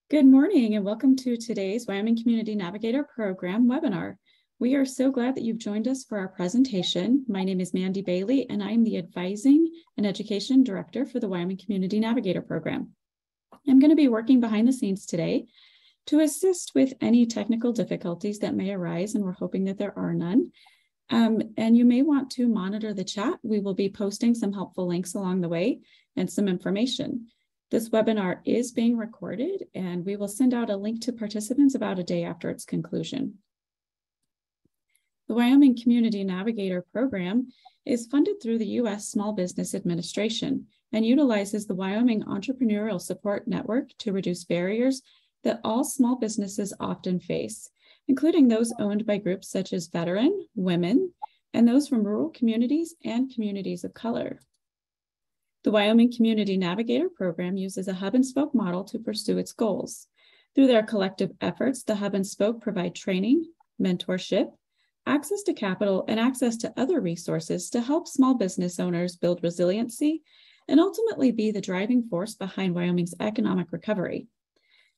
Good morning and welcome to today's Wyoming Community Navigator Program webinar. We are so glad that you've joined us for our presentation. My name is Mandy Bailey and I'm the Advising and Education Director for the Wyoming Community Navigator Program. I'm going to be working behind the scenes today to assist with any technical difficulties that may arise, and we're hoping that there are none. And you may want to monitor the chat. We will be posting some helpful links along the way and some information. This webinar is being recorded, and we will send out a link to participants about a day after its conclusion. The Wyoming Community Navigator Program is funded through the U.S. Small Business Administration and utilizes the Wyoming Entrepreneurial Support Network to reduce barriers that all small businesses often face, including those owned by groups such as veteran, women, and those from rural communities and communities of color. The Wyoming Community Navigator Program uses a hub and spoke model to pursue its goals. Through their collective efforts, the hub and spoke provide training, mentorship, access to capital, and access to other resources to help small business owners build resiliency and ultimately be the driving force behind Wyoming's economic recovery.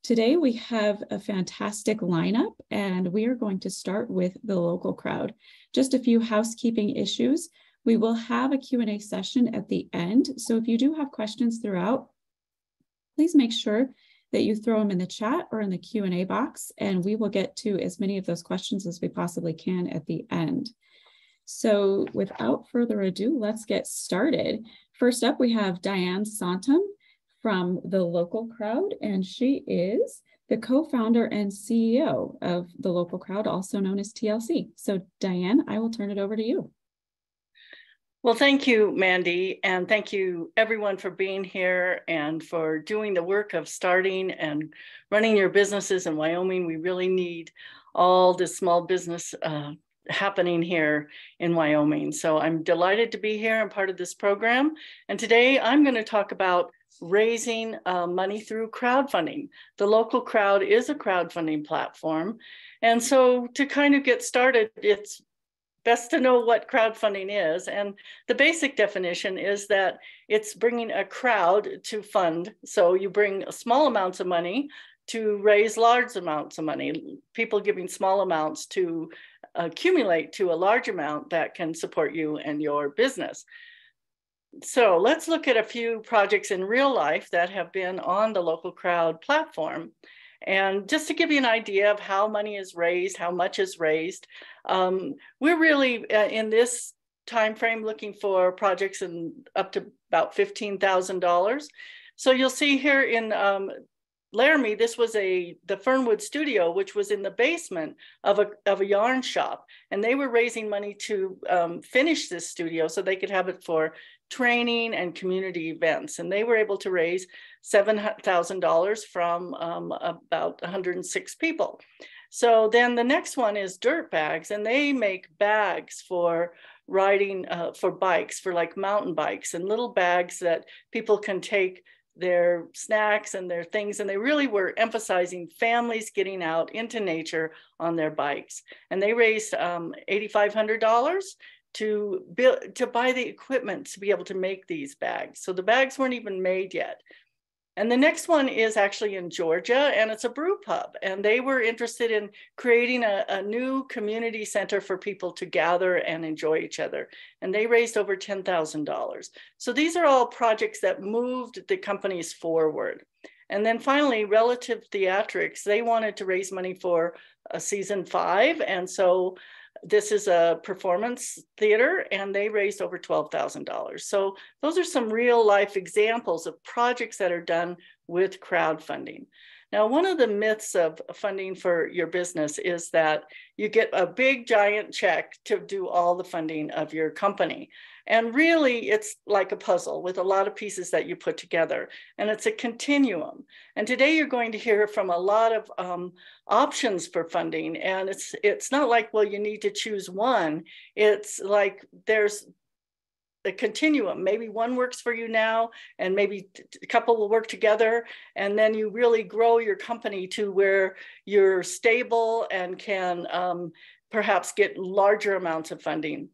Today, we have a fantastic lineup, and we are going to start with the local crowd. Just a few housekeeping issues. We will have a Q&A session at the end, so if you do have questions throughout, please make sure that you throw them in the chat or in the Q&A box, and we will get to as many of those questions as we possibly can at the end. So without further ado, let's get started. First up, we have Diane Sontum from the local crowd, and she is the co-founder and CEO of the local crowd, also known as TLC. So Diane, I will turn it over to you. Well, thank you, Mandy, and thank you everyone for being here and for doing the work of starting and running your businesses in Wyoming. We really need all this small business happening here in Wyoming. So I'm delighted to be here and part of this program. And today I'm going to talk about raising money through crowdfunding. The local crowd is a crowdfunding platform. And so to kind of get started, it's best to know what crowdfunding is. And the basic definition is that it's bringing a crowd to fund. So you bring small amounts of money to raise large amounts of money, people giving small amounts to accumulate to a large amount that can support you and your business. So let's look at a few projects in real life that have been on the local crowd platform. And just to give you an idea of how money is raised, how much is raised, we're really in this time frame looking for projects in up to about $15,000. So you'll see here in Laramie, this was the Fernwood Studio, which was in the basement of a yarn shop, and they were raising money to finish this studio so they could have it for training and community events. And they were able to raise $7,000 from about 106 people. So then the next one is Dirt Bags, and they make bags for riding for bikes, for like mountain bikes, and little bags that people can take their snacks and their things. And they really were emphasizing families getting out into nature on their bikes. And they raised $8,500 to buy the equipment to be able to make these bags. So the bags weren't even made yet. And the next one is actually in Georgia, and it's a brew pub. And they were interested in creating a new community center for people to gather and enjoy each other. And they raised over $10,000. So these are all projects that moved the companies forward. And then finally, Relative Theatrics, they wanted to raise money for season 5. And so this is a performance theater, and they raised over $12,000. So those are some real life examples of projects that are done with crowdfunding. Now, one of the myths of funding for your business is that you get a big giant check to do all the funding of your company. And really, it's like a puzzle with a lot of pieces that you put together, and it's a continuum. And today you're going to hear from a lot of options for funding. And it's not like, well, you need to choose one. It's like there's a continuum. Maybe one works for you now, and maybe a couple will work together, and then you really grow your company to where you're stable and can perhaps get larger amounts of funding.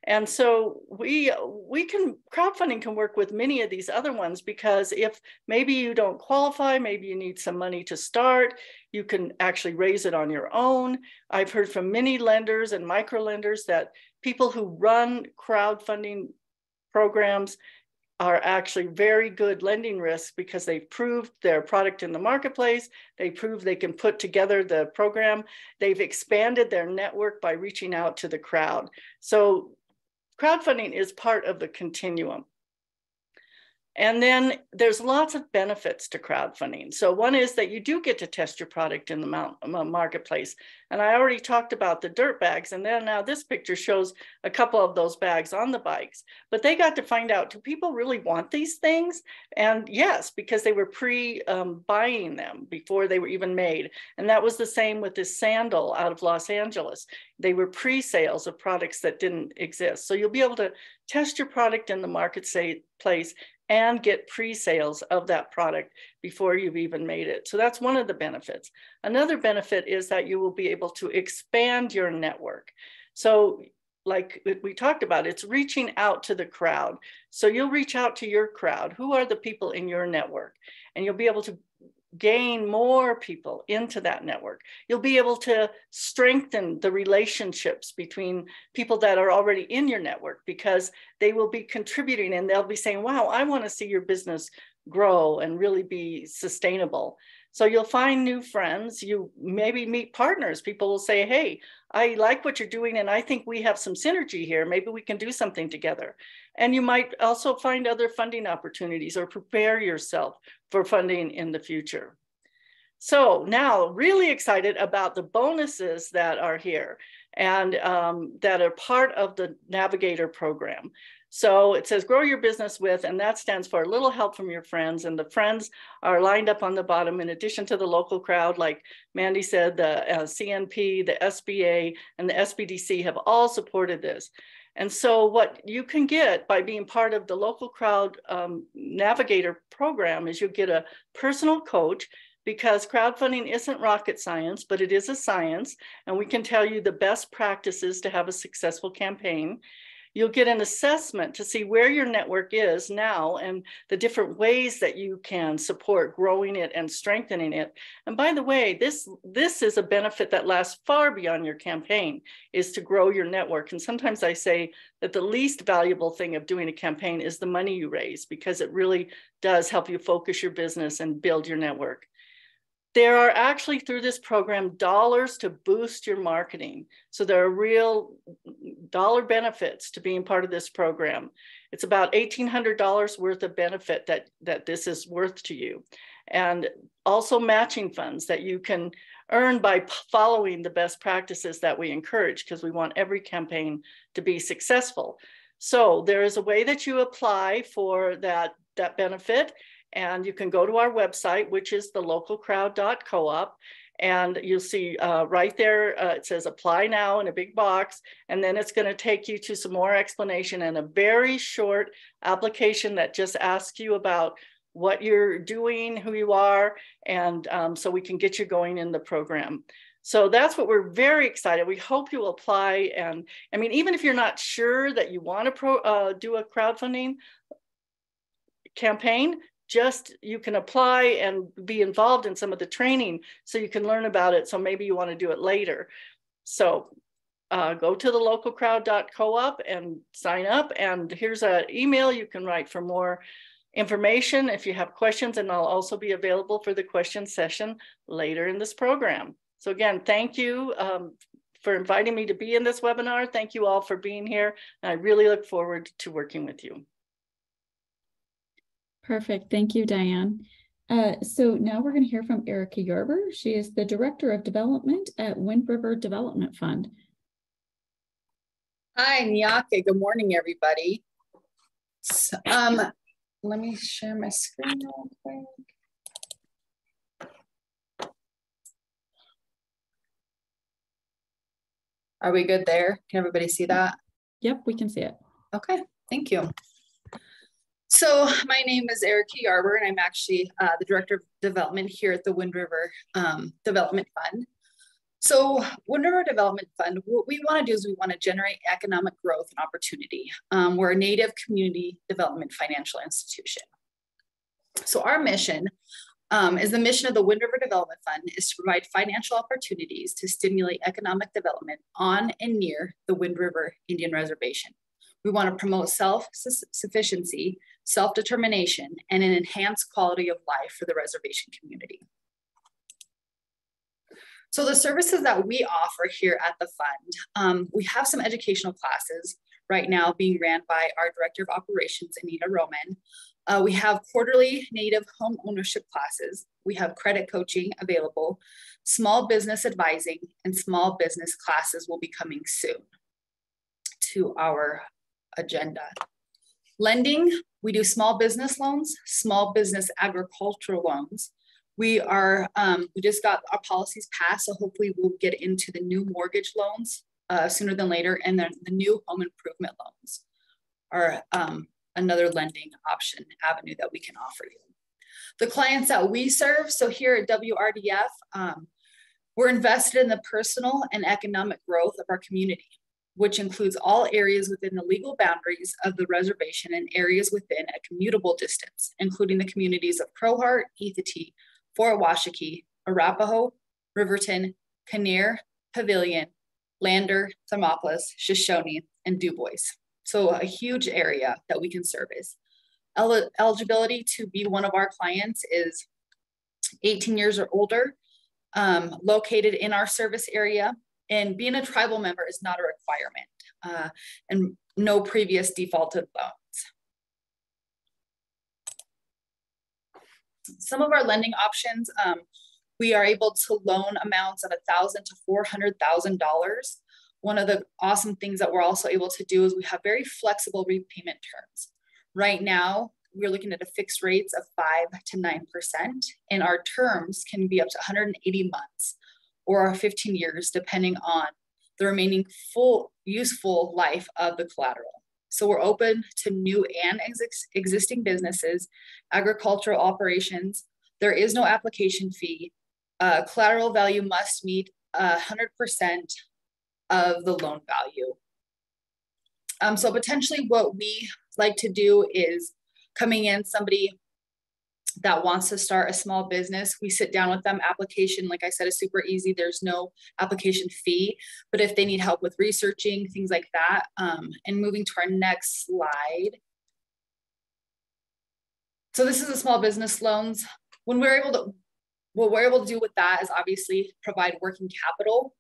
And so crowdfunding can work with many of these other ones, because if maybe you don't qualify, maybe you need some money to start, you can actually raise it on your own. I've heard from many lenders and micro lenders that people who run crowdfunding programs are actually very good lending risks, because they've proved their product in the marketplace. They prove they can put together the program. They've expanded their network by reaching out to the crowd. So crowdfunding is part of the continuum. And then there's lots of benefits to crowdfunding. So one is that you do get to test your product in the marketplace. And I already talked about the dirt bags. And then now this picture shows a couple of those bags on the bikes. But they got to find out, do people really want these things? And yes, because they were pre-buying them before they were even made. And that was the same with this sandal out of Los Angeles. They were pre-sales of products that didn't exist. So you'll be able to test your product in the marketplace and get pre-sales of that product before you've even made it. So that's one of the benefits. Another benefit is that you will be able to expand your network. So like we talked about, it's reaching out to the crowd. So you'll reach out to your crowd. Who are the people in your network? And you'll be able to gain more people into that network. You'll be able to strengthen the relationships between people that are already in your network, because they will be contributing and they'll be saying, wow, I want to see your business grow and really be sustainable. So you'll find new friends. You maybe meet partners. People will say, hey, I like what you're doing and I think we have some synergy here. Maybe we can do something together. And you might also find other funding opportunities or prepare yourself for funding in the future. So now really excited about the bonuses that are here and that are part of the Navigator program. So it says grow your business with, and that stands for a little help from your friends. And the friends are lined up on the bottom, in addition to the local crowd, like Mandy said, the CNP, the SBA, and the SBDC have all supported this. And so what you can get by being part of the local crowd Navigator program is you get a personal coach, because crowdfunding isn't rocket science, but it is a science. And we can tell you the best practices to have a successful campaign. You'll get an assessment to see where your network is now and the different ways that you can support growing it and strengthening it. And by the way, this is a benefit that lasts far beyond your campaign, is to grow your network. And sometimes I say that the least valuable thing of doing a campaign is the money you raise, because it really does help you focus your business and build your network. There are actually, through this program, dollars to boost your marketing. So there are real dollar benefits to being part of this program. It's about $1,800 worth of benefit that this is worth to you. And also matching funds that you can earn by following the best practices that we encourage, because we want every campaign to be successful. So there is a way that you apply for that benefit. And you can go to our website, which is thelocalcrowd.coop, and you'll see right there, it says apply now in a big box. And then it's going to take you to some more explanation and a very short application that just asks you about what you're doing, who you are, and so we can get you going in the program. So that's what we're very excited. We hope you'll apply. And I mean, even if you're not sure that you want to do a crowdfunding campaign, you can apply and be involved in some of the training so you can learn about it. So maybe you want to do it later. So go to thelocalcrowd.coop and sign up. And here's an email you can write for more information if you have questions. And I'll also be available for the question session later in this program. So again, thank you for inviting me to be in this webinar. Thank you all for being here. And I really look forward to working with you. Perfect. Thank you, Diane. So now we're going to hear from Erica Yarber. She is the Director of Development at Wind River Development Fund. Hi, Nyake. Good morning, everybody. So, let me share my screen real quick. Are we good there? Can everybody see that? Yep, we can see it. Okay, thank you. So my name is Erica Yarber, and I'm actually the Director of Development here at the Wind River Development Fund. So Wind River Development Fund, what we want to do is we want to generate economic growth and opportunity. We're a Native community development financial institution. So our mission is the mission of the Wind River Development Fund is to provide financial opportunities to stimulate economic development on and near the Wind River Indian Reservation. We want to promote self-sufficiency, self-determination, and an enhanced quality of life for the reservation community. So the services that we offer here at the fund, we have some educational classes right now being ran by our Director of Operations, Anita Roman. We have quarterly Native home ownership classes. We have credit coaching available, small business advising, and small business classes will be coming soon to our agenda. Lending, we do small business loans, small business agricultural loans. We just got our policies passed, so hopefully we'll get into the new mortgage loans sooner than later, and then the new home improvement loans are another lending option avenue that we can offer you. The clients that we serve, so here at WRDF, we're invested in the personal and economic growth of our community, which includes all areas within the legal boundaries of the reservation and areas within a commutable distance, including the communities of Crowheart, Ethatee, Fort Washakie, Arapahoe, Riverton, Kinnear, Pavilion, Lander, Thermopolis, Shoshone, and DuBois. So a huge area that we can service. Eligibility to be one of our clients is 18 years or older, located in our service area, and being a tribal member is not a requirement, and no previous defaulted loans. Some of our lending options, we are able to loan amounts of $1,000 to $400,000. One of the awesome things that we're also able to do is we have very flexible repayment terms. Right now, we're looking at a fixed rates of 5 to 9%, and our terms can be up to 180 months or 15 years, depending on the remaining full useful life of the collateral. So we're open to new and existing businesses, agricultural operations. There is no application fee. Collateral value must meet 100% of the loan value. So potentially what we like to do is coming in, somebody that wants to start a small business, we sit down with them. Application, like I said, is super easy. There's no application fee, but if they need help with researching, things like that. And moving to our next slide. So this is the small business loans. When we're able to, what we're able to do with that is obviously provide working capital,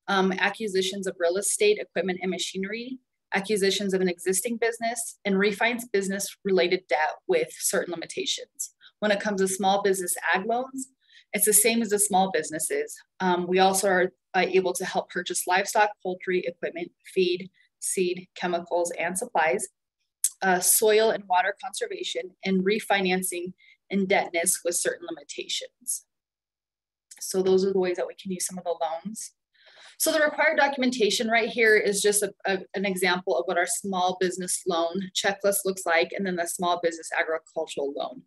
acquisitions of real estate, equipment, and machinery, acquisitions of an existing business, and refinance business related debt with certain limitations. When it comes to small business ag loans, it's the same as the small businesses. We also are able to help purchase livestock, poultry, equipment, feed, seed, chemicals, and supplies, soil and water conservation, and refinancing indebtedness with certain limitations. So those are the ways that we can use some of the loans. So the required documentation right here is just an example of what our small business loan checklist looks like, and then the small business agricultural loan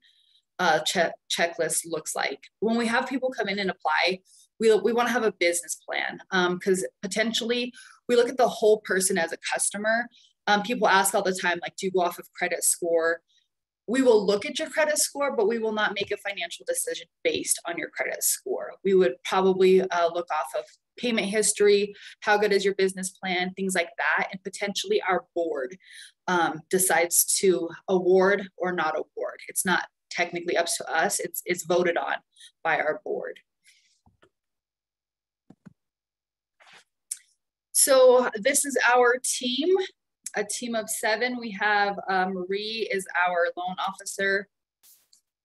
checklist looks like. When we have people come in and apply, we want to have a business plan, because potentially we look at the whole person as a customer. People ask all the time, like, do you go off of credit score? We will look at your credit score, but we will not make a financial decision based on your credit score. We would probably look off of payment history, how good is your business plan, things like that. And potentially our board decides to award or not award. It's not technically up to us. It's voted on by our board. So this is our team, a team of 7. We have Marie is our loan officer.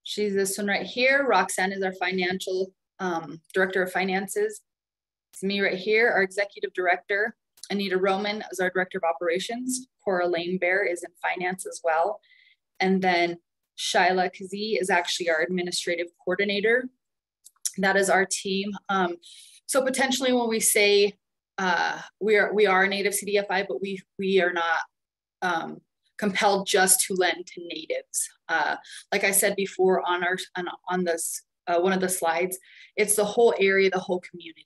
She's this one right here. Roxanne is our financial director of finances. It's me right here, our executive director. Anita Roman is our director of operations. Cora Lane Bear is in finance as well. And then Shyla Kazee is actually our administrative coordinator. That is our team. So potentially when we say we are a native CDFI, but we are not compelled just to lend to natives. Like I said before on this one of the slides, it's the whole area, the whole community.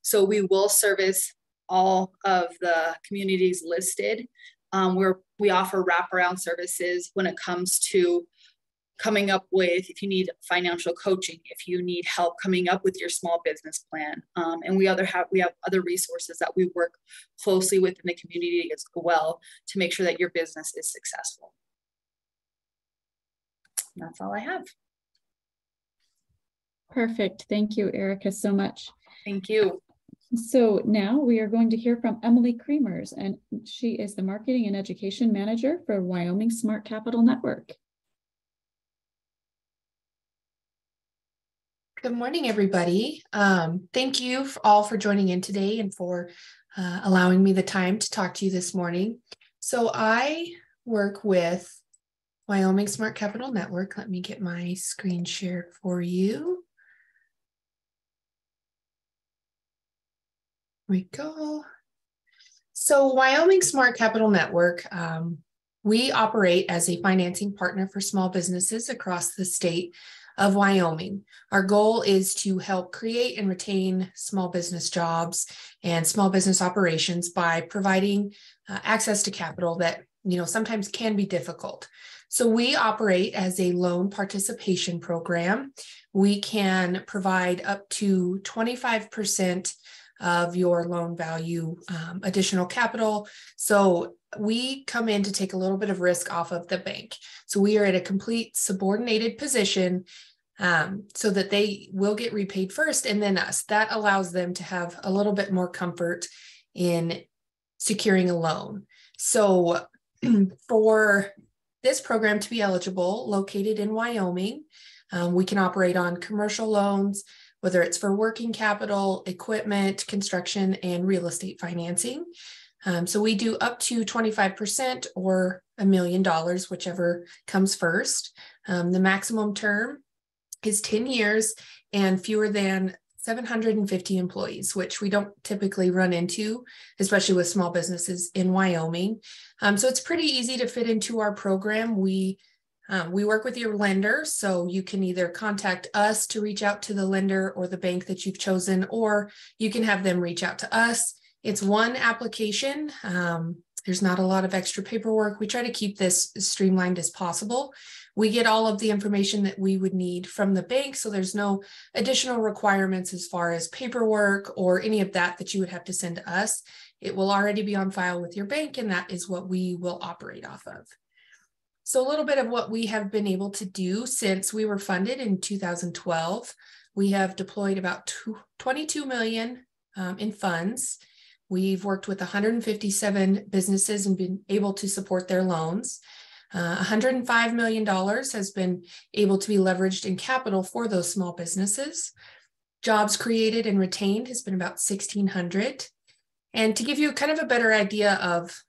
So we will service all of the communities listed. We offer wraparound services when it comes to coming up with, if you need financial coaching, if you need help coming up with your small business plan. And we have other resources that we work closely with in the community as well to make sure that your business is successful. And that's all I have. Perfect. Thank you, Erica, so much. Thank you. So now we are going to hear from Emily Creamers, and she is the Marketing and Education Manager for Wyoming Smart Capital Network. Good morning, everybody. Thank you all for joining in today and for allowing me the time to talk to you this morning. So I work with Wyoming Smart Capital Network. Let me get my screen shared for you. Here we go. So Wyoming Smart Capital Network, we operate as a financing partner for small businesses across the state of Wyoming. Our goal is to help create and retain small business jobs and small business operations by providing access to capital that, sometimes can be difficult. So we operate as a loan participation program. We can provide up to 25% of your loan value additional capital. So we come in to take a little bit of risk off of the bank. So we are at a complete subordinated position so that they will get repaid first and then us. That allows them to have a little bit more comfort in securing a loan. So for this program to be eligible, located in Wyoming, we can operate on commercial loans, whether it's for working capital, equipment, construction, and real estate financing. So we do up to 25% or $1 million, whichever comes first. The maximum term is 10 years and fewer than 750 employees, which we don't typically run into, especially with small businesses in Wyoming. So it's pretty easy to fit into our program. We work with your lender, so you can either contact us to reach out to the lender or the bank that you've chosen, or you can have them reach out to us. It's one application. There's not a lot of extra paperwork. We try to keep this as streamlined as possible. We get all of the information that we would need from the bank, so there's no additional requirements as far as paperwork or any of that you would have to send to us. It will already be on file with your bank, and that is what we will operate off of. So a little bit of what we have been able to do since we were funded in 2012. We have deployed about $22 million in funds. We've worked with 157 businesses and been able to support their loans. $105 million has been able to be leveraged in capital for those small businesses. Jobs created and retained has been about 1,600. And to give you kind of a better idea of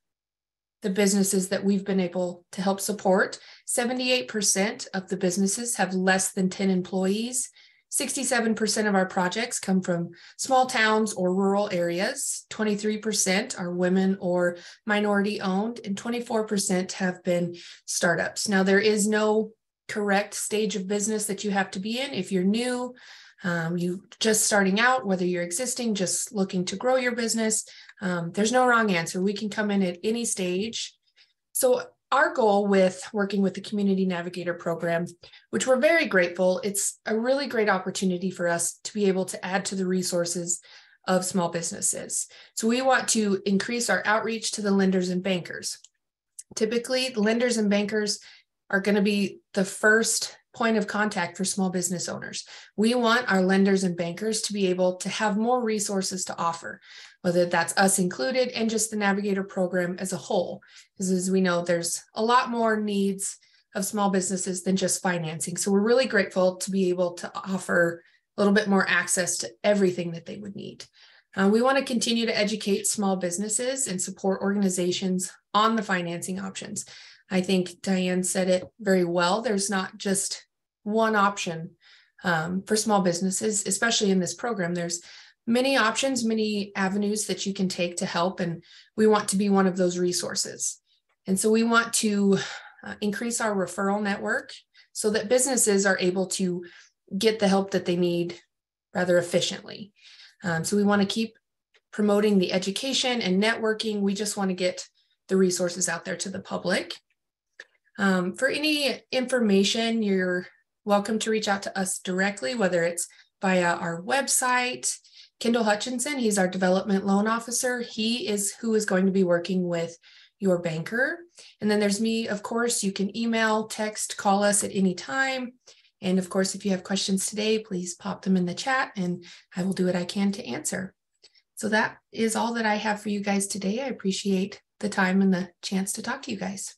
the businesses that we've been able to help support, 78% of the businesses have less than 10 employees. 67% of our projects come from small towns or rural areas. 23% are women or minority owned, and 24% have been startups. Now, there is no correct stage of business that you have to be in. If you're new, you just starting out, whether you're existing, just looking to grow your business, there's no wrong answer. We can come in at any stage. So our goal with working with the Community Navigator Program, which we're very grateful, it's a really great opportunity for us to be able to add to the resources of small businesses. So we want to increase our outreach to the lenders and bankers. Typically, lenders and bankers are going to be the first point of contact for small business owners. We want our lenders and bankers to be able to have more resources to offer, whether that's us included and just the Navigator program as a whole. Because as we know, there's a lot more needs of small businesses than just financing. So we're really grateful to be able to offer a little bit more access to everything that they would need. We want to continue to educate small businesses and support organizations on the financing options. I think Diane said it very well. There's not just one option for small businesses, especially in this program. There's many options, many avenues that you can take to help, and we want to be one of those resources. And so we want to increase our referral network so that businesses are able to get the help that they need rather efficiently. So we want to keep promoting the education and networking. We just want to get the resources out there to the public. For any information, you're welcome to reach out to us directly, whether it's via our website. Kendall Hutchinson, he's our development loan officer. He is who is going to be working with your banker. And then there's me, of course. You can email, text, call us at any time. And of course, if you have questions today, please pop them in the chat and I will do what I can to answer. So that is all that I have for you guys today. I appreciate the time and the chance to talk to you guys.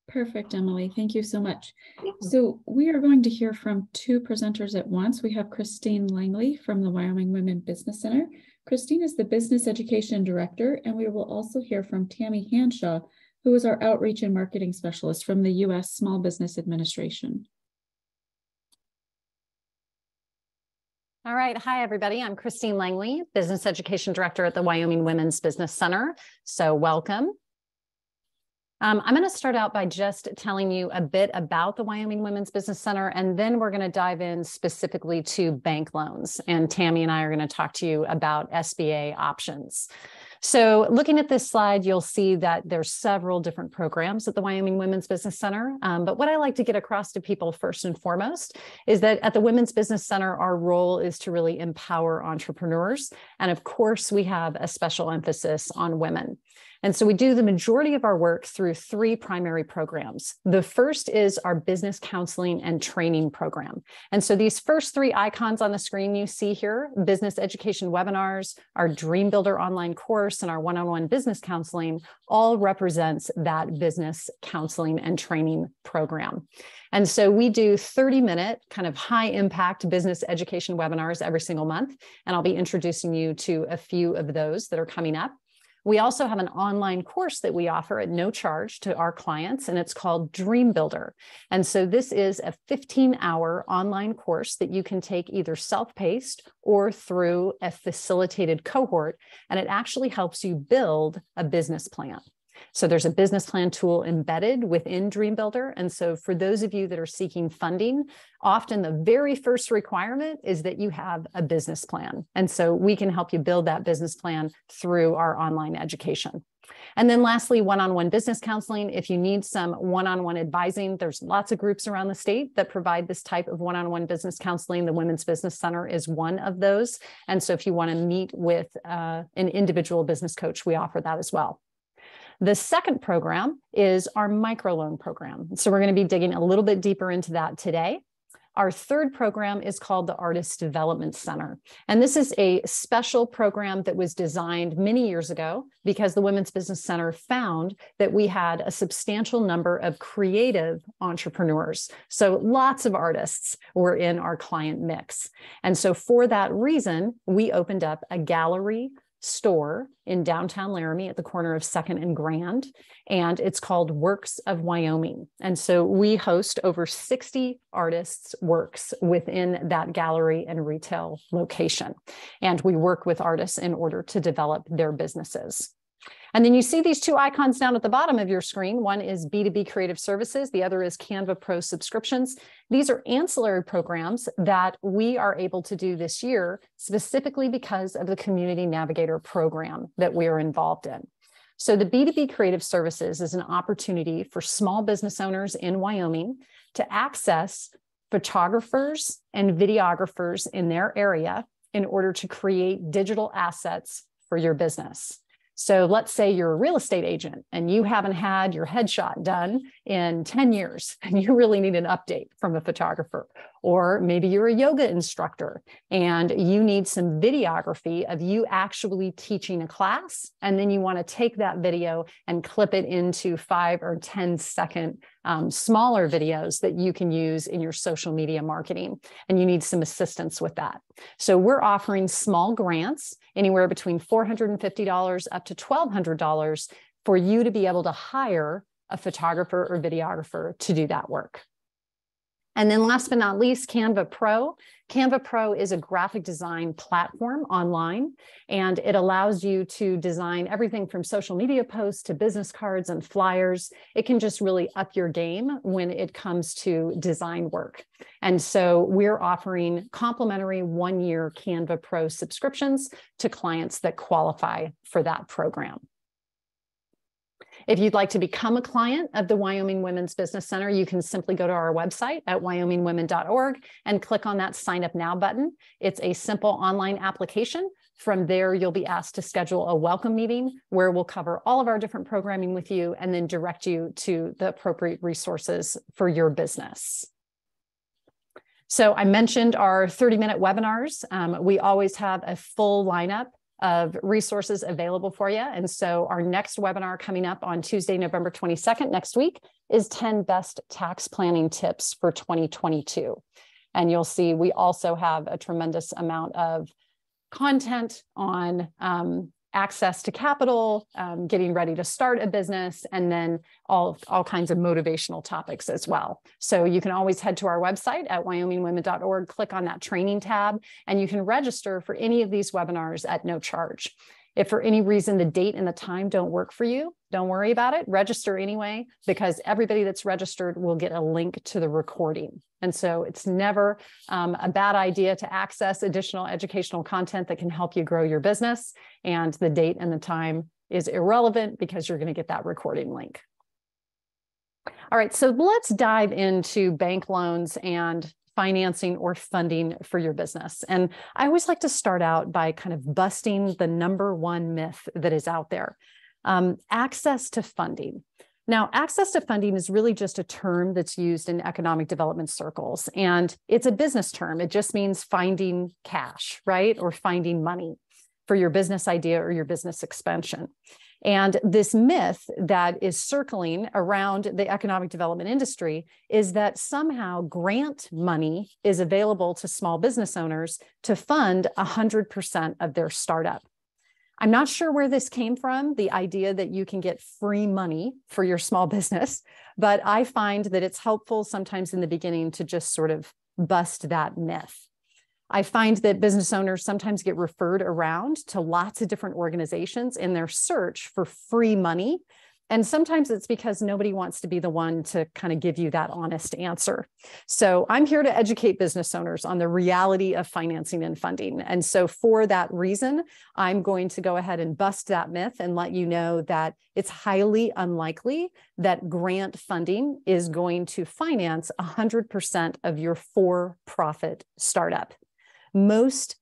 Perfect, Emily. Thank you so much. So we are going to hear from two presenters at once. We have Christine Langley from the Wyoming Women Business Center. Christine is the Business Education Director, and we will also hear from Tammy Hanshaw, who is our Outreach and Marketing Specialist from the U.S. Small Business Administration. All right. Hi, everybody. I'm Christine Langley, Business Education Director at the Wyoming Women's Business Center. So welcome. I'm going to start out by just telling you a bit about the Wyoming Women's Business Center, and then we're going to dive in specifically to bank loans. And Tammy and I are going to talk to you about SBA options. So looking at this slide, you'll see that there's several different programs at the Wyoming Women's Business Center. But what I like to get across to people first and foremost is that at the Women's Business Center, our role is to really empower entrepreneurs. And of course, we have a special emphasis on women. And so we do the majority of our work through three primary programs. The first is our business counseling and training program. And so these first three icons on the screen you see here, business education webinars, our Dream Builder online course, and our one-on-one business counseling, all represents that business counseling and training program. And so we do 30-minute kind of high-impact business education webinars every single month. And I'll be introducing you to a few of those that are coming up. We also have an online course that we offer at no charge to our clients, and it's called Dream Builder. And so this is a 15-hour online course that you can take either self-paced or through a facilitated cohort, and it actually helps you build a business plan. So there's a business plan tool embedded within Dream Builder. And so for those of you that are seeking funding, often the very first requirement is that you have a business plan. And so we can help you build that business plan through our online education. And then lastly, one-on-one business counseling. If you need some one-on-one advising, there's lots of groups around the state that provide this type of one-on-one business counseling. The Women's Business Center is one of those. And so if you want to meet with an individual business coach, we offer that as well. The second program is our microloan program. So we're going to be digging a little bit deeper into that today. Our third program is called the Artist Development Center. And this is a special program that was designed many years ago because the Women's Business Center found that we had a substantial number of creative entrepreneurs. So lots of artists were in our client mix. And so for that reason, we opened up a gallery store in downtown Laramie at the corner of 2nd and Grand, and it's called Works of Wyoming. And so we host over 60 artists' works within that gallery and retail location. And we work with artists in order to develop their businesses. And then you see these two icons down at the bottom of your screen. One is B2B Creative Services. The other is Canva Pro subscriptions. These are ancillary programs that we are able to do this year specifically because of the Community Navigator Program that we are involved in. So the B2B Creative Services is an opportunity for small business owners in Wyoming to access photographers and videographers in their area in order to create digital assets for your business. So let's say you're a real estate agent and you haven't had your headshot done in 10 years and you really need an update from a photographer. Or maybe you're a yoga instructor and you need some videography of you actually teaching a class. And then you want to take that video and clip it into 5 or 10 second smaller videos that you can use in your social media marketing. And you need some assistance with that. So we're offering small grants, anywhere between $450 up to $1,200 for you to be able to hire a photographer or videographer to do that work. And then last but not least, Canva Pro. Canva Pro is a graphic design platform online, and it allows you to design everything from social media posts to business cards and flyers. It can just really up your game when it comes to design work. And so we're offering complimentary 1-year Canva Pro subscriptions to clients that qualify for that program. If you'd like to become a client of the Wyoming Women's Business Center, you can simply go to our website at wyomingwomen.org and click on that Sign Up Now button. It's a simple online application. From there, you'll be asked to schedule a welcome meeting where we'll cover all of our different programming with you and then direct you to the appropriate resources for your business. So I mentioned our 30-minute webinars. We always have a full lineup of resources available for you. And so our next webinar coming up on Tuesday, November 22nd, next week, is 10 best tax planning tips for 2022. And you'll see we also have a tremendous amount of content on access to capital, getting ready to start a business, and then all kinds of motivational topics as well. So you can always head to our website at wyomingwomen.org, click on that training tab, and you can register for any of these webinars at no charge. If for any reason the date and the time don't work for you, don't worry about it. Register anyway, because everybody that's registered will get a link to the recording. And so it's never a bad idea to access additional educational content that can help you grow your business. And the date and the time is irrelevant because you're going to get that recording link. All right, so let's dive into bank loans and financing or funding for your business. And I always like to start out by kind of busting the #1 myth that is out there. Access to funding. Now, access to funding is really just a term that's used in economic development circles, and it's a business term. It just means finding cash, right? Or finding money for your business idea or your business expansion. And this myth that is circling around the economic development industry is that somehow grant money is available to small business owners to fund 100% of their startup. I'm not sure where this came from, the idea that you can get free money for your small business, but I find that it's helpful sometimes in the beginning to just sort of bust that myth. I find that business owners sometimes get referred around to lots of different organizations in their search for free money. And sometimes it's because nobody wants to be the one to kind of give you that honest answer. So I'm here to educate business owners on the reality of financing and funding. And so for that reason, I'm going to go ahead and bust that myth and let you know that it's highly unlikely that grant funding is going to finance 100% of your for-profit startup. Most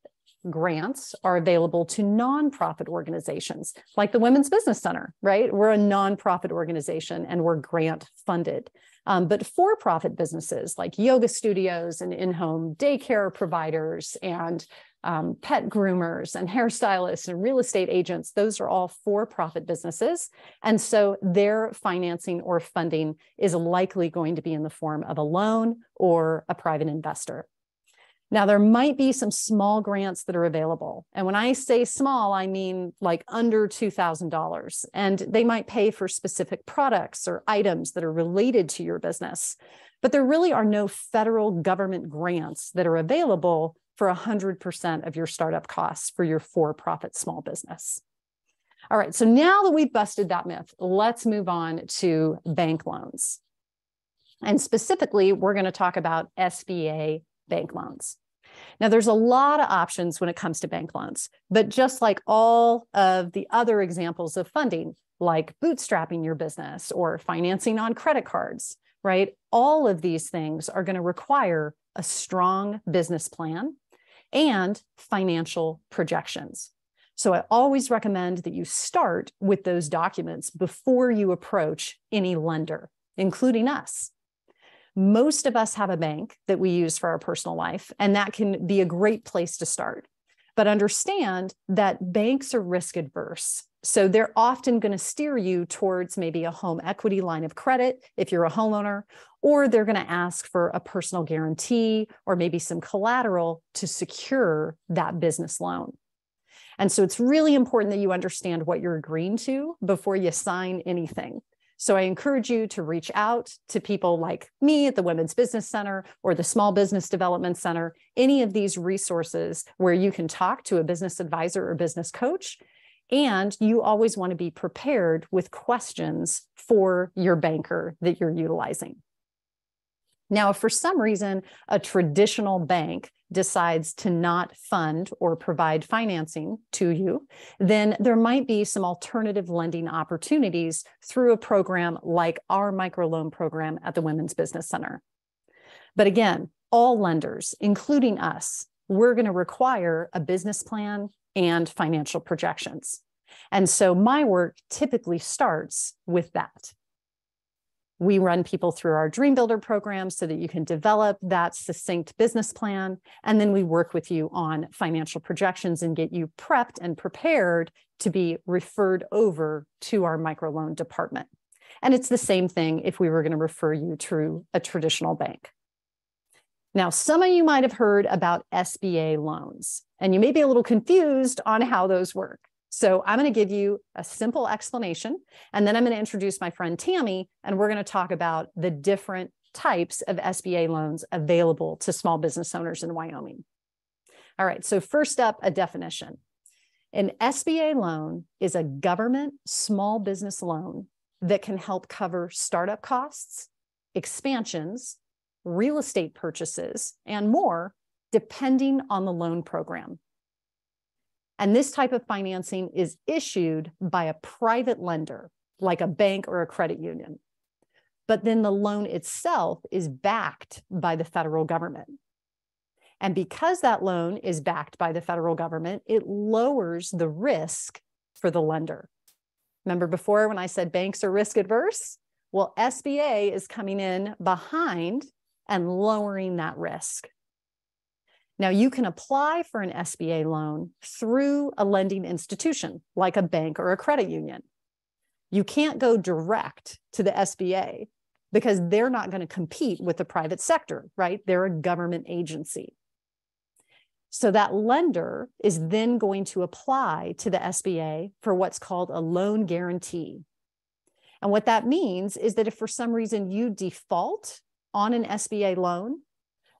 grants are available to nonprofit organizations like the Women's Business Center, right? We're a nonprofit organization and we're grant funded. But for-profit businesses like yoga studios and in-home daycare providers and pet groomers and hairstylists and real estate agents, those are all for-profit businesses. And so their financing or funding is likely going to be in the form of a loan or a private investor. Now, there might be some small grants that are available. And when I say small, I mean like under $2,000. And they might pay for specific products or items that are related to your business. But there really are no federal government grants that are available for 100% of your startup costs for your for-profit small business. All right, so now that we've busted that myth, let's move on to bank loans. And specifically, we're going to talk about SBA bank loans. Now, there's a lot of options when it comes to bank loans, but just like all of the other examples of funding, like bootstrapping your business or financing on credit cards, right? All of these things are going to require a strong business plan and financial projections. So I always recommend that you start with those documents before you approach any lender, including us. Most of us have a bank that we use for our personal life, and that can be a great place to start. But understand that banks are risk adverse. So they're often going to steer you towards maybe a home equity line of credit if you're a homeowner, or they're going to ask for a personal guarantee or maybe some collateral to secure that business loan. And so it's really important that you understand what you're agreeing to before you sign anything. So I encourage you to reach out to people like me at the Women's Business Center or the Small Business Development Center, any of these resources where you can talk to a business advisor or business coach. And you always want to be prepared with questions for your banker that you're utilizing. Now, if for some reason a traditional bank decides to not fund or provide financing to you, then there might be some alternative lending opportunities through a program like our microloan program at the Women's Business Center. But again, all lenders, including us, we're going to require a business plan and financial projections. And so my work typically starts with that. We run people through our Dream Builder program so that you can develop that succinct business plan. And then we work with you on financial projections and get you prepped and prepared to be referred over to our microloan department. And it's the same thing if we were going to refer you to a traditional bank. Now, some of you might have heard about SBA loans, and you may be a little confused on how those work. So I'm going to give you a simple explanation, and then I'm going to introduce my friend Tammy, and we're going to talk about the different types of SBA loans available to small business owners in Wyoming. All right, so first up, a definition. An SBA loan is a government small business loan that can help cover startup costs, expansions, real estate purchases, and more, depending on the loan program. And this type of financing is issued by a private lender, like a bank or a credit union. But then the loan itself is backed by the federal government. And because that loan is backed by the federal government, it lowers the risk for the lender. Remember before when I said banks are risk adverse? Well, SBA is coming in behind and lowering that risk. Now, you can apply for an SBA loan through a lending institution, like a bank or a credit union. You can't go direct to the SBA because they're not going to compete with the private sector, right? They're a government agency. So that lender is then going to apply to the SBA for what's called a loan guarantee. And what that means is that if for some reason you default on an SBA loan,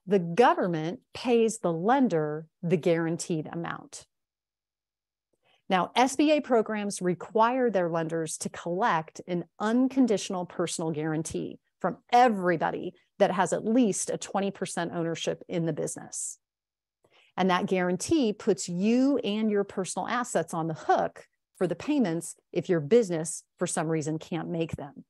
the government pays the lender the guaranteed amount. Now, SBA programs require their lenders to collect an unconditional personal guarantee from everybody that has at least a 20% ownership in the business. And that guarantee puts you and your personal assets on the hook for the payments if your business, for some reason, can't make them.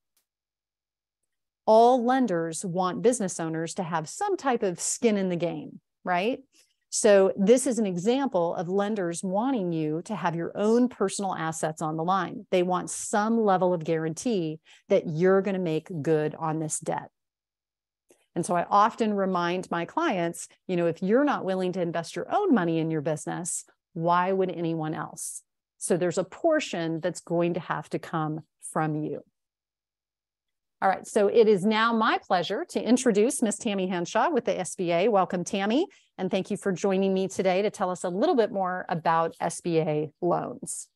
All lenders want business owners to have some type of skin in the game, right? So this is an example of lenders wanting you to have your own personal assets on the line. They want some level of guarantee that you're going to make good on this debt. And so I often remind my clients, if you're not willing to invest your own money in your business, why would anyone else? So there's a portion that's going to have to come from you. All right, so it is now my pleasure to introduce Ms. Tammy Henshaw with the SBA. Welcome, Tammy, and thank you for joining me today to tell us a little bit more about SBA loans.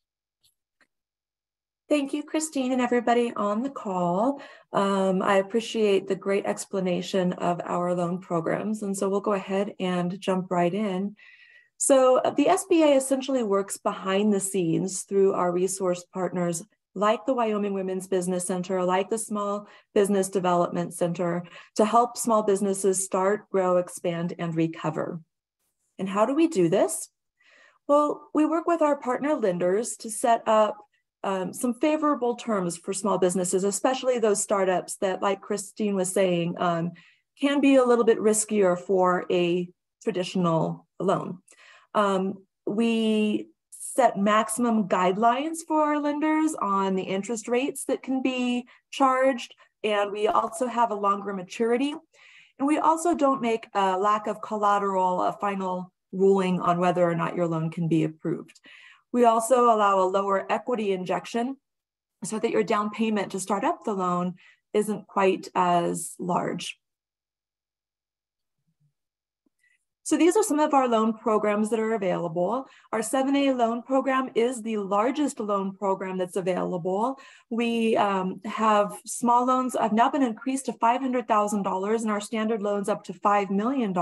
Thank you, Christine, and everybody on the call. I appreciate the great explanation of our loan programs, and so we'll go ahead and jump right in. So the SBA essentially works behind the scenes through our resource partners like the Wyoming Women's Business Center, like the Small Business Development Center, to help small businesses start, grow, expand, and recover. And how do we do this? Well, we work with our partner lenders to set up some favorable terms for small businesses, especially those startups that, like Christine was saying, can be a little bit riskier for a traditional loan. We set maximum guidelines for our lenders on the interest rates that can be charged, and we also have a longer maturity. And we also don't make a lack of collateral a final ruling on whether or not your loan can be approved. We also allow a lower equity injection so that your down payment to start up the loan isn't quite as large. So these are some of our loan programs that are available. Our 7A loan program is the largest loan program that's available. We have small loans have now been increased to $500,000 and our standard loans up to $5 million.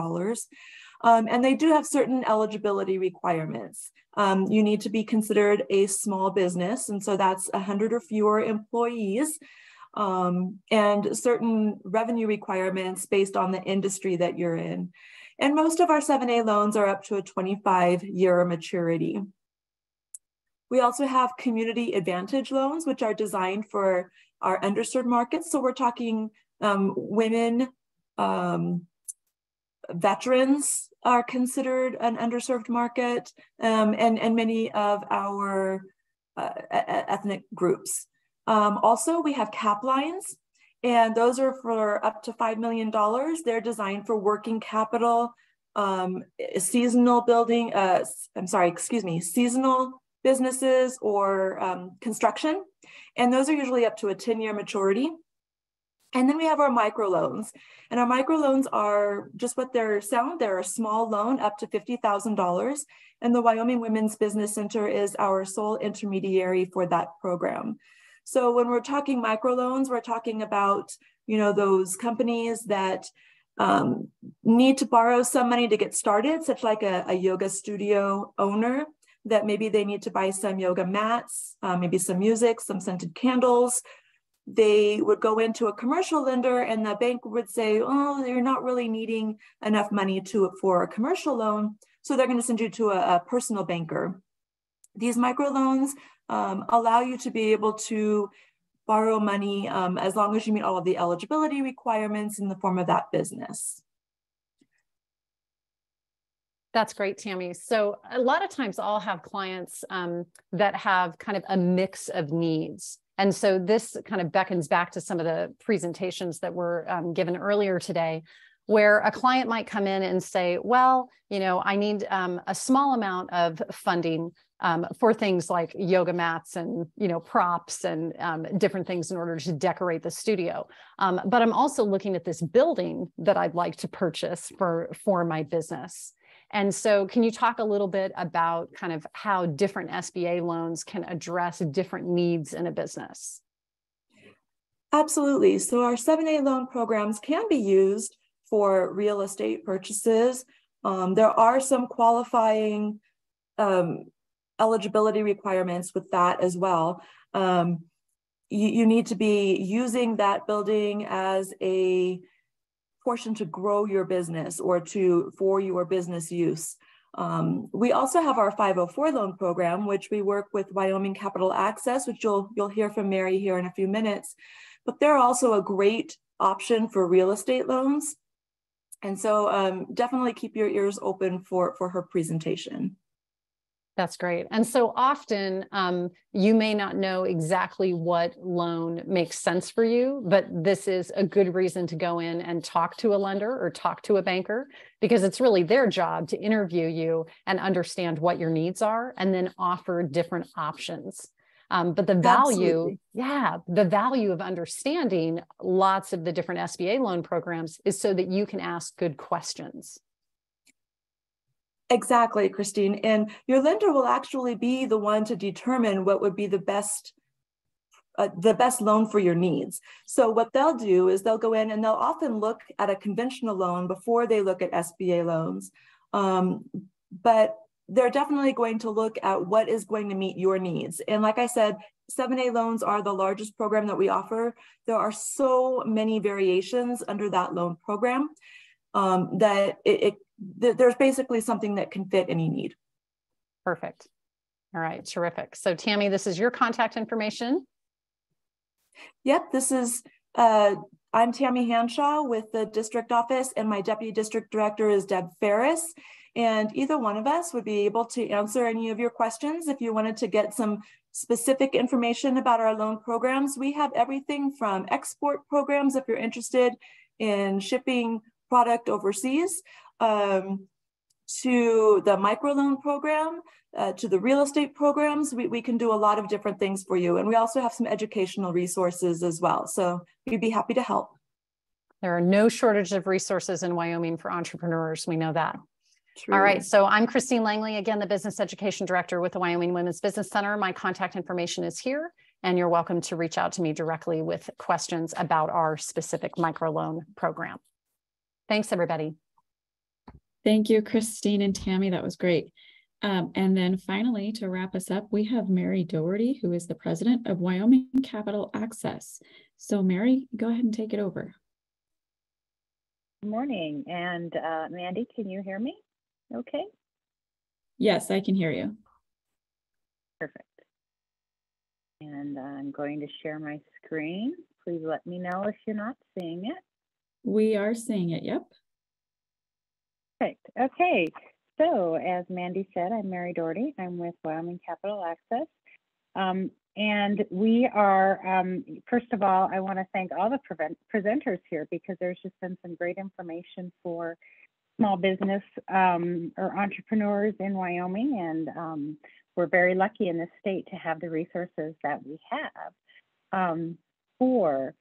And they do have certain eligibility requirements. You need to be considered a small business, and so that's 100 or fewer employees, and certain revenue requirements based on the industry that you're in. And most of our 7A loans are up to a 25-year maturity. We also have community advantage loans, which are designed for our underserved markets. So we're talking women, veterans are considered an underserved market, and many of our ethnic groups. Also, we have cap lines, and those are for up to $5 million. They're designed for working capital, seasonal building, seasonal businesses or construction. And those are usually up to a 10-year maturity. And then we have our microloans, and our microloans are just what they sound. They're a small loan up to $50,000, and the Wyoming Women's Business Center is our sole intermediary for that program. So when we're talking microloans, we're talking about, you know, those companies that need to borrow some money to get started, such like a yoga studio owner, that maybe they need to buy some yoga mats, maybe some music, some scented candles. They would go into a commercial lender and the bank would say, oh, you're not really needing enough money for a commercial loan. So they're going to send you to a personal banker. These microloans allow you to be able to borrow money as long as you meet all of the eligibility requirements in the form of that business. That's great, Tammy. So a lot of times I'll have clients that have kind of a mix of needs. And so this kind of beckons back to some of the presentations that were given earlier today, where a client might come in and say, well, you know, I need a small amount of funding for things like yoga mats and, you know, props and different things in order to decorate the studio. But I'm also looking at this building that I'd like to purchase for my business. And so can you talk a little bit about kind of how different SBA loans can address different needs in a business? Absolutely. So our 7A loan programs can be used for real estate purchases. There are some qualifying eligibility requirements with that as well. You need to be using that building as a portion to grow your business or for your business use. We also have our 504 loan program, which we work with Wyoming Capital Access, which you'll hear from Mary here in a few minutes. But they're also a great option for real estate loans. And so definitely keep your ears open for her presentation. That's great. And so often you may not know exactly what loan makes sense for you, but this is a good reason to go in and talk to a lender or talk to a banker, because it's really their job to interview you and understand what your needs are and then offer different options. But the value, the value of understanding lots of the different SBA loan programs is so that you can ask good questions. Exactly, Christine. And your lender will actually be the one to determine what would be the best loan for your needs. So what they'll do is they'll go in and they'll often look at a conventional loan before they look at SBA loans. But they're definitely going to look at what is going to meet your needs. And like I said, 7A loans are the largest program that we offer. There are so many variations under that loan program that there's basically something that can fit any need. Perfect. All right, terrific. So Tammy, this is your contact information. Yep, this is, I'm Tammy Hanshaw with the district office, and my deputy district director is Deb Ferris. And either one of us would be able to answer any of your questions. If you wanted to get some specific information about our loan programs, we have everything from export programs, if you're interested in shipping product overseas, to the microloan program, to the real estate programs. We can do a lot of different things for you. And we also have some educational resources as well. So we'd be happy to help. There are no shortage of resources in Wyoming for entrepreneurs. We know that. True. All right, so I'm Christine Langley, again, the Business Education Director with the Wyoming Women's Business Center. My contact information is here, and you're welcome to reach out to me directly with questions about our specific microloan program. Thanks, everybody. Thank you, Christine and Tammy. That was great. And then finally, to wrap us up, we have Mary Doherty, who is the president of Wyoming Capital Access. So Mary, go ahead and take it over. Good morning. And Mandy, can you hear me? Okay. Yes, I can hear you. Perfect. And I'm going to share my screen. Please let me know if you're not seeing it. We are seeing it, yep. Perfect. Okay. So as Mandy said, I'm Mary Doherty. I'm with Wyoming Capital Access. And we are, first of all, I want to thank all the presenters here because there's just been some great information for small business or entrepreneurs in Wyoming. And we're very lucky in this state to have the resources that we have for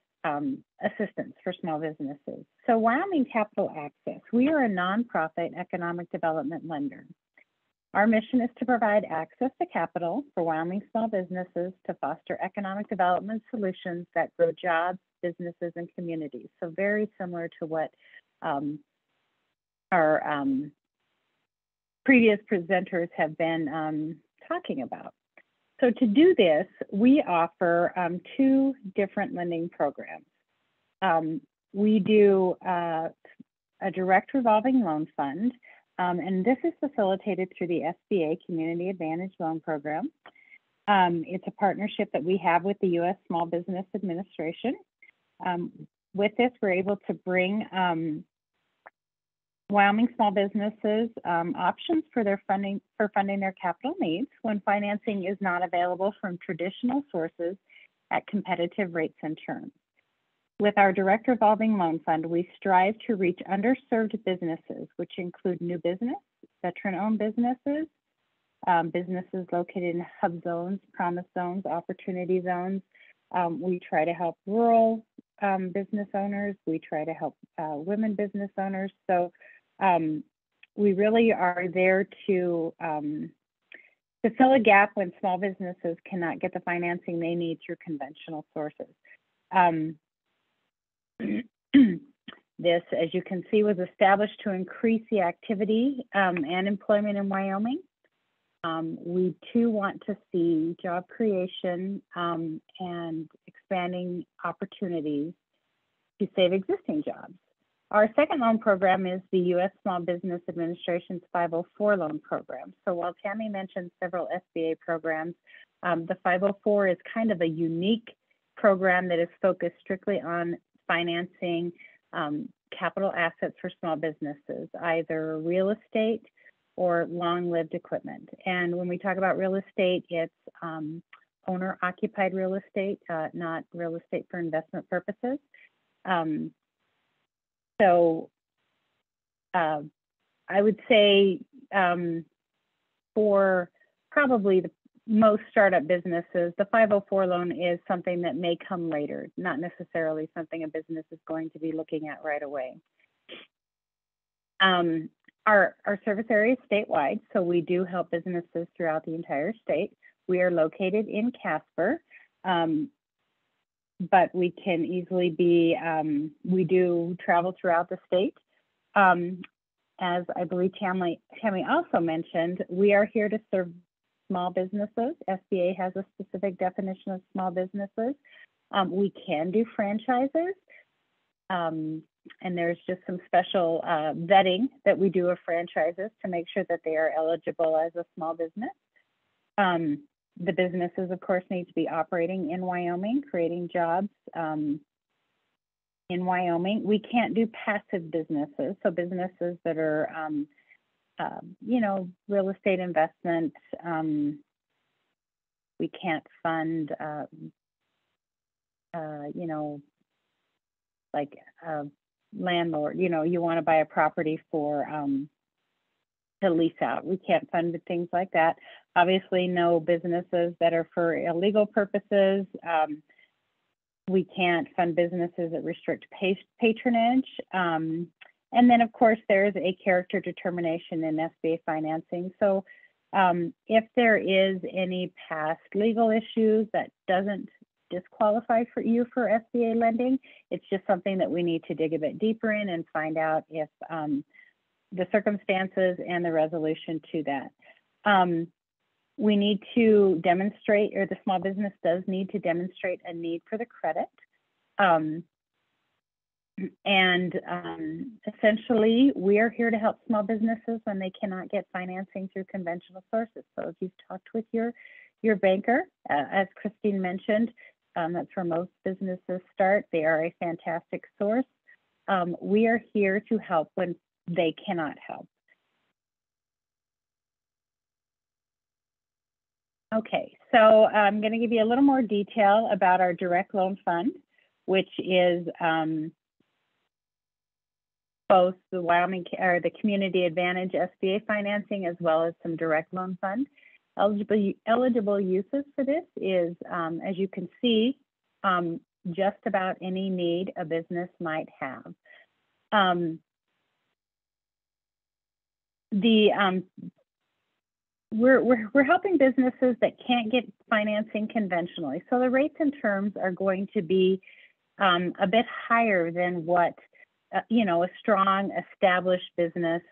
assistance for small businesses. So Wyoming Capital Access, we are a nonprofit economic development lender. Our mission is to provide access to capital for Wyoming small businesses to foster economic development solutions that grow jobs, businesses, and communities. So very similar to what our previous presenters have been talking about. So to do this, we offer two different lending programs. We do a direct revolving loan fund, and this is facilitated through the SBA Community Advantage Loan Program. It's a partnership that we have with the U.S. Small Business Administration. With this, we're able to bring Wyoming small businesses options for their funding their capital needs when financing is not available from traditional sources at competitive rates and terms. With our direct revolving loan fund, we strive to reach underserved businesses, which include new business, veteran-owned businesses, businesses located in hub zones, promise zones, opportunity zones. We try to help rural business owners. We try to help women business owners. So we really are there to fill a gap when small businesses cannot get the financing they need through conventional sources. This, as you can see, was established to increase the activity and employment in Wyoming. We too want to see job creation and expanding opportunities to save existing jobs. Our second loan program is the U.S. Small Business Administration's 504 loan program. So while Tammy mentioned several SBA programs, the 504 is kind of a unique program that is focused strictly on financing capital assets for small businesses, either real estate or long-lived equipment. And when we talk about real estate, it's owner-occupied real estate, not real estate for investment purposes. So I would say for probably the most startup businesses, the 504 loan is something that may come later, not necessarily something a business is going to be looking at right away. Our service area is statewide, so we do help businesses throughout the entire state. We are located in Casper, but we can easily be, we do travel throughout the state. As I believe Tammy also mentioned, we are here to serve small businesses. SBA has a specific definition of small businesses. We can do franchises, and there's just some special vetting that we do of franchises to make sure that they are eligible as a small business. The businesses, of course, need to be operating in Wyoming, creating jobs in Wyoming. We can't do passive businesses, so businesses that are you know, real estate investment. We can't fund, you know, like a landlord, you know, you want to buy a property for to lease out. We can't fund things like that. Obviously, no businesses that are for illegal purposes. We can't fund businesses that restrict patronage. And then, of course, there's a character determination in SBA financing. So if there is any past legal issues that doesn't disqualify for you for SBA lending, it's just something that we need to dig a bit deeper in and find out if the circumstances and the resolution to that. We need to demonstrate, or the small business does need to demonstrate a need for the credit. Essentially, we are here to help small businesses when they cannot get financing through conventional sources. So if you've talked with your banker, as Christine mentioned, that's where most businesses start. They are a fantastic source. We are here to help when they cannot help. Okay, so I'm going to give you a little more detail about our direct loan fund, which is both the Wyoming or the Community Advantage SBA financing as well as some direct loan fund. Eligible uses for this is, as you can see, just about any need a business might have. We're helping businesses that can't get financing conventionally. So the rates and terms are going to be a bit higher than what a strong established business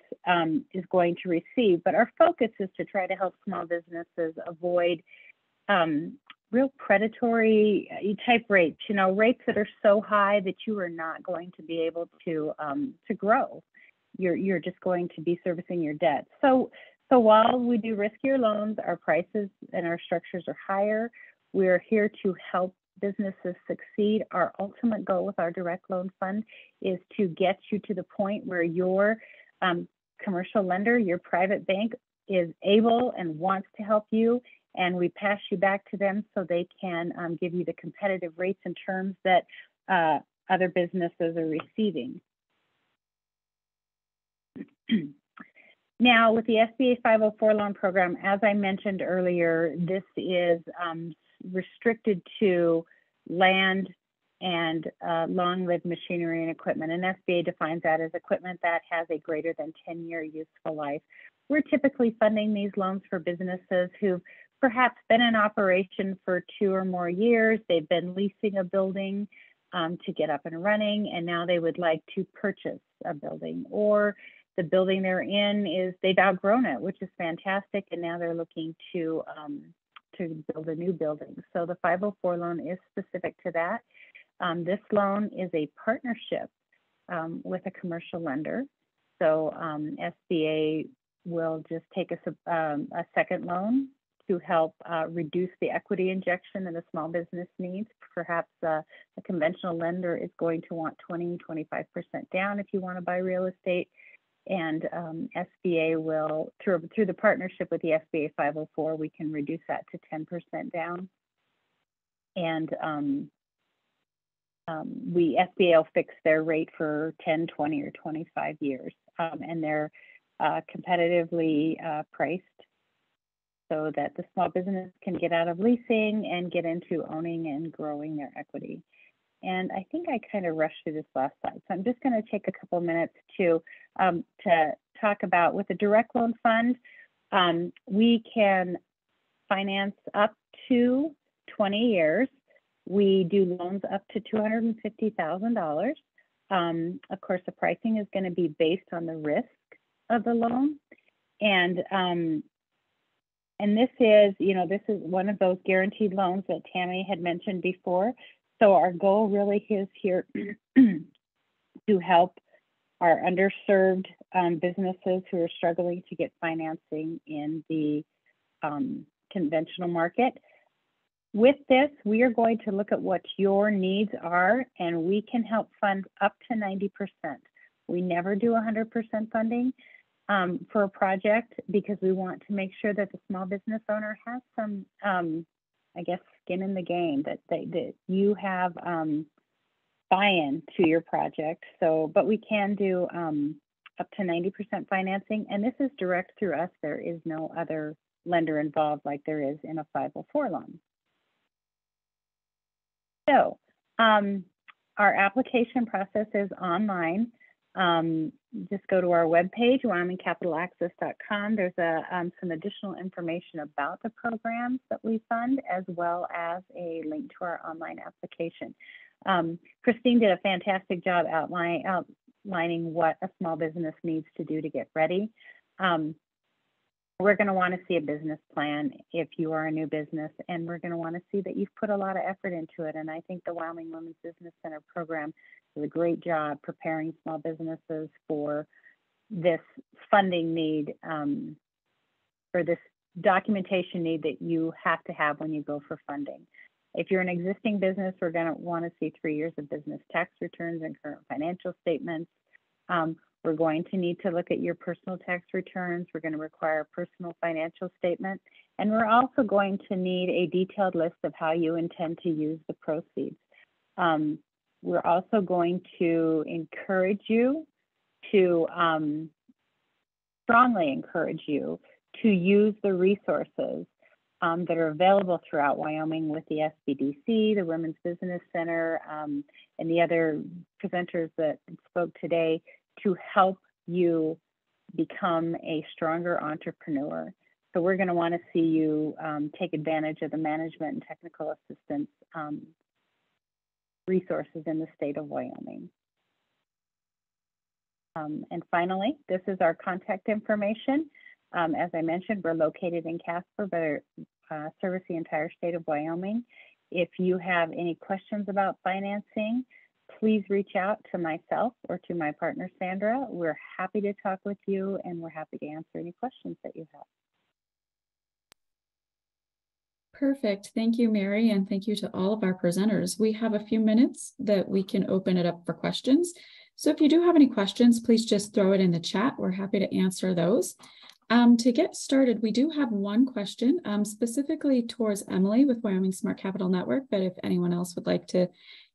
is going to receive. But our focus is to try to help small businesses avoid real predatory type rates, rates that are so high that you are not going to be able to grow. You're just going to be servicing your debt. So while we do riskier loans, our prices and our structures are higher. We're here to help businesses succeed. Our ultimate goal with our direct loan fund is to get you to the point where your commercial lender, your private bank, is able and wants to help you, and we pass you back to them so they can give you the competitive rates and terms that other businesses are receiving. Now, with the SBA 504 loan program, as I mentioned earlier, this is restricted to land and long-lived machinery and equipment. And SBA defines that as equipment that has a greater than 10-year useful life. We're typically funding these loans for businesses who've perhaps been in operation for 2 or more years. They've been leasing a building to get up and running, and now they would like to purchase a building, or the building they're in they've outgrown it, which is fantastic, and now they're looking to build a new building. So the 504 loan is specific to that. This loan is a partnership with a commercial lender. So SBA will just take a second loan to help reduce the equity injection that a small business needs. Perhaps a conventional lender is going to want 20, 25% down if you want to buy real estate. And SBA will, through the partnership with the SBA 504, we can reduce that to 10% down. And SBA will fix their rate for 10, 20, or 25 years. And they're competitively priced so that the small business can get out of leasing and get into owning and growing their equity. And I think I kind of rushed through this last slide. So I'm just going to take a couple minutes to talk about, with the direct loan fund, we can finance up to 20 years. We do loans up to $250,000. Of course, the pricing is going to be based on the risk of the loan. And this is, this is one of those guaranteed loans that Tammy had mentioned before. So our goal really is here to help our underserved businesses who are struggling to get financing in the conventional market. With this, we are going to look at what your needs are, and we can help fund up to 90%. We never do 100% funding for a project because we want to make sure that the small business owner has some, I guess, skin in the game, that you have buy-in to your project. So, but we can do up to 90% financing, and this is direct through us. There is no other lender involved like there is in a 504 loan. So our application process is online. just go to our webpage, WyomingCapitalAccess.com. There's some additional information about the programs that we fund, as well as a link to our online application. Christine did a fantastic job outlining what a small business needs to do to get ready. We're going to want to see a business plan if you are a new business, and we're going to want to see that you've put a lot of effort into it. And I think the Wyoming Women's Business Center program does a great job preparing small businesses for this funding need, or this documentation need that you have to have when you go for funding. If you're an existing business, we're going to want to see 3 years of business tax returns and current financial statements. We're going to need to look at your personal tax returns. We're going to require a personal financial statement. And we're also going to need a detailed list of how you intend to use the proceeds. We're also going to encourage you to, strongly encourage you to use the resources that are available throughout Wyoming with the SBDC, the Women's Business Center, and the other presenters that spoke today, to help you become a stronger entrepreneur. So we're going to want to see you take advantage of the management and technical assistance resources in the state of Wyoming. And finally, this is our contact information. As I mentioned, we're located in Casper, but service the entire state of Wyoming. If you have any questions about financing, please reach out to myself or to my partner, Sandra. We're happy to talk with you, and we're happy to answer any questions that you have. Perfect. Thank you, Mary, and thank you to all of our presenters. We have a few minutes that we can open it up for questions. So if you do have any questions, please just throw it in the chat. We're happy to answer those. To get started, we do have one question specifically towards Emily with Wyoming Smart Capital Network, but if anyone else would like to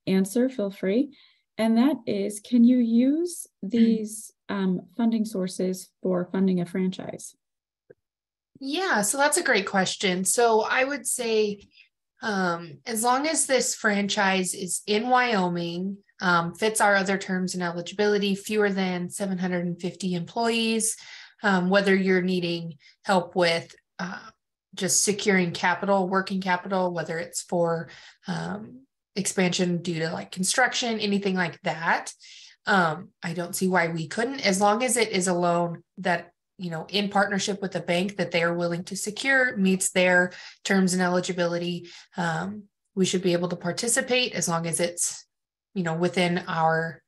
answer, feel free. And that is, can you use these funding sources for funding a franchise? Yeah, so that's a great question. So I would say, as long as this franchise is in Wyoming, fits our other terms and eligibility, fewer than 750 employees, whether you're needing help with just securing capital, working capital, whether it's for expansion due to like construction, anything like that. I don't see why we couldn't, as long as it is a loan that, you know, in partnership with a bank that they are willing to secure, meets their terms and eligibility. We should be able to participate as long as it's, you know, within our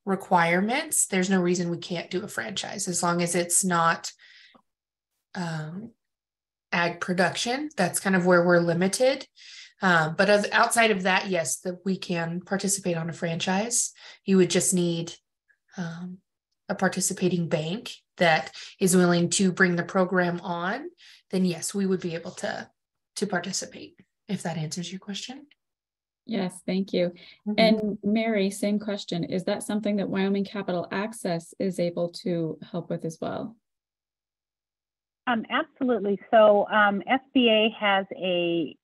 requirements. There's no reason we can't do a franchise as long as it's not ag production. That's kind of where we're limited. But outside of that, yes, that we can participate on a franchise. You would just need a participating bank that is willing to bring the program on. Then yes, we would be able to participate, if that answers your question. Yes, thank you. Mm-hmm. And Mary, same question. Is that something that Wyoming Capital Access is able to help with as well? Absolutely. So SBA has a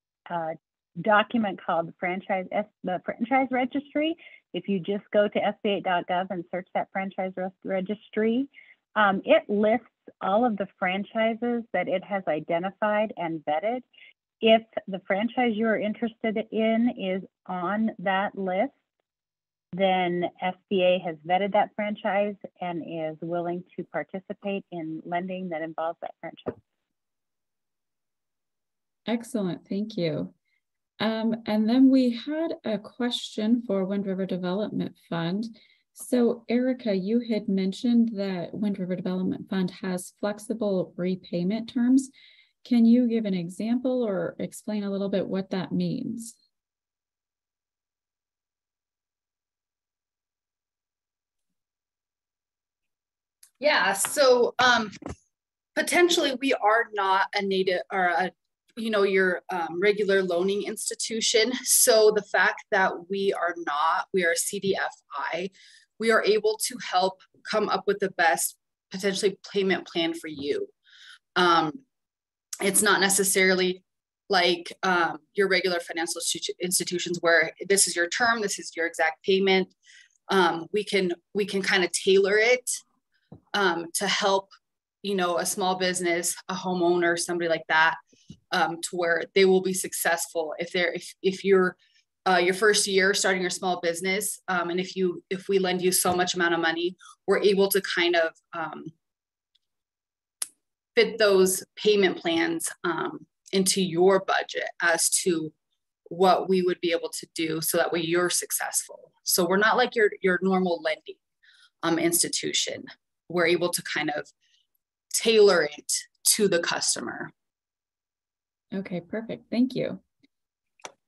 document called the franchise registry. If you just go to sba.gov and search that franchise registry, it lists all of the franchises that it has identified and vetted. If the franchise you're interested in is on that list, then SBA has vetted that franchise and is willing to participate in lending that involves that franchise. Excellent, thank you. And then we had a question for Wind River Development Fund. So Erica, you had mentioned that Wind River Development Fund has flexible repayment terms. Can you give an example or explain a little bit what that means? Yeah, so potentially we are not a native or a, you know, your regular loaning institution. So the fact that we are a CDFI, we are able to help come up with the best potentially payment plan for you. It's not necessarily like your regular financial institutions where this is your term, this is your exact payment. we can kind of tailor it to help, you know, a small business, a homeowner, somebody like that, to where they will be successful if you're your first year starting your small business, and if we lend you so much amount of money, we're able to kind of fit those payment plans into your budget as to what we would be able to do, so that way you're successful. So we're not like your normal lending institution. We're able to kind of tailor it to the customer. Okay, perfect. Thank you.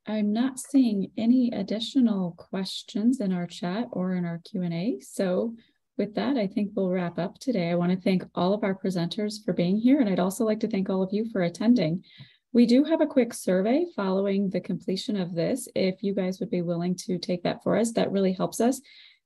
I'm not seeing any additional questions in our chat or in our Q&A. So with that, I think we'll wrap up today. I want to thank all of our presenters for being here, and I'd also like to thank all of you for attending. We do have a quick survey following the completion of this. If you guys would be willing to take that for us, that really helps us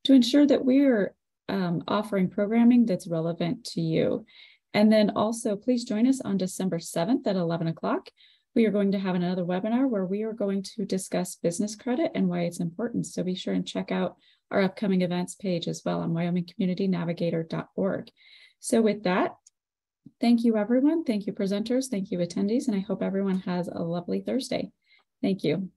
to ensure that we're offering programming that's relevant to you. And then also, please join us on December 7th at 11 o'clock. We are going to have another webinar where we are going to discuss business credit and why it's important. So be sure and check out our upcoming events page as well on wyomingcommunitynavigator.org. So with that, thank you, everyone. Thank you, presenters. Thank you, attendees. And I hope everyone has a lovely Thursday. Thank you.